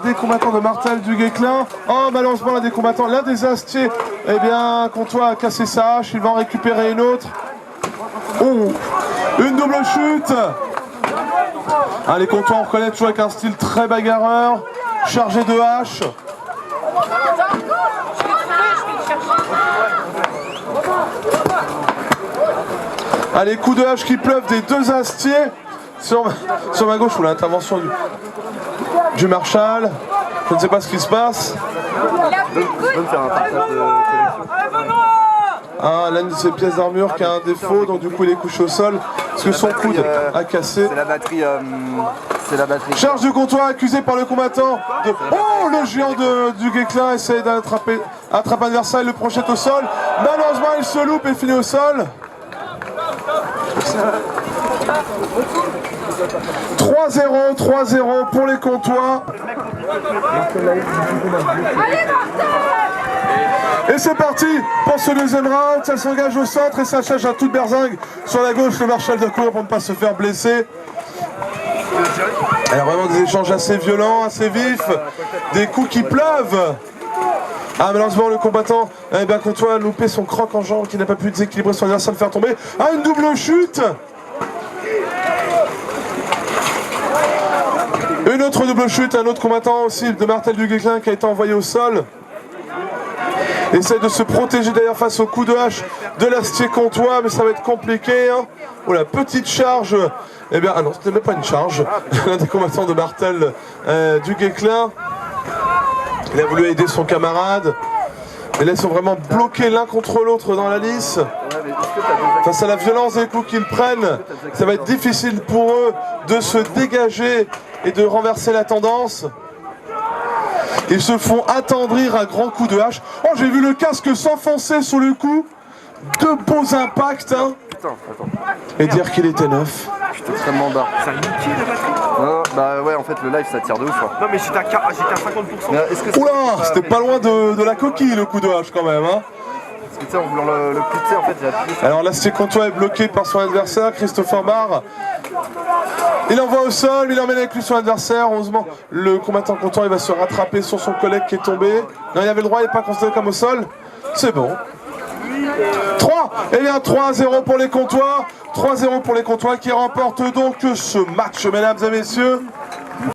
Des combattants de Martel du Guesclin. Oh, malheureusement, l'un des Astiers, eh bien, Comtois a cassé sa hache, il va en récupérer une autre. Oh, une double chute. Ah, les Comtois, on reconnaît toujours avec un style très bagarreur, chargé de hache. Allez, coups de hache qui pleuvent des deux Astiers. Sur ma gauche, ou l'intervention du Marshal. Je ne sais pas ce qui se passe. Ah, l'une de ses pièces d'armure qui a un défaut, donc du coup il est couché au sol. Parce que son coude a cassé. C'est la batterie. Charge du Comtois accusé par le combattant de... Oh, le géant du Guesclin essaie d'attraper un adversaire, il le projette au sol. Malheureusement, il se loupe et finit au sol. 3-0 pour les Comtois. Et c'est parti pour ce deuxième round. Ça s'engage au centre et ça cherche à toute berzingue. Sur la gauche, le Marshal de cour pour ne pas se faire blesser. Il y a vraiment des échanges assez violents, assez vifs. Des coups qui pleuvent. Ah, malheureusement, le combattant Comtois a loupé son croc en jambe qui n'a pas pu déséquilibrer son adversaire, le faire tomber. Ah, une double chute. Une autre double chute, un autre combattant aussi de Martel du Guesclin qui a été envoyé au sol. Essaye de se protéger d'ailleurs face au coup de hache de l'Astier Comtois, mais ça va être compliqué. Hein. Oh, la petite charge. Eh bien, ah non, c'était même pas une charge. L'un des combattants de Martel du Guesclin. Il a voulu aider son camarade. Mais là, ils sont vraiment bloqués l'un contre l'autre dans la lice. Face à la violence des coups qu'ils prennent, ça va être difficile pour eux de se dégager et de renverser la tendance. Ils se font attendrir à grands coups de hache. Oh, j'ai vu le casque s'enfoncer sous le coup. Deux beaux impacts. Hein. Et dire qu'il était neuf. Putain, extrêmement bas. Ça a niqué la batterie. Non, bah ouais, en fait, le live ça tire de ouf. Hein. Non, mais j'étais à 50%. Oula, c'était pas loin de la coquille le coup de hache quand même. Hein. Parce que tu sais, en voulant le pousser, en fait, j'ai appuyé. Alors l'Astier Comtois est bloqué par son adversaire, Christopher Barr. Il envoie au sol, il emmène avec lui son adversaire. Heureusement, le combattant Comtois il va se rattraper sur son collègue qui est tombé. Non, il avait le droit, il n'est pas considéré comme au sol. C'est bon. 3, eh bien 3-0 pour les Comtois. 3-0 pour les Comtois qui remportent donc ce match, mesdames et messieurs.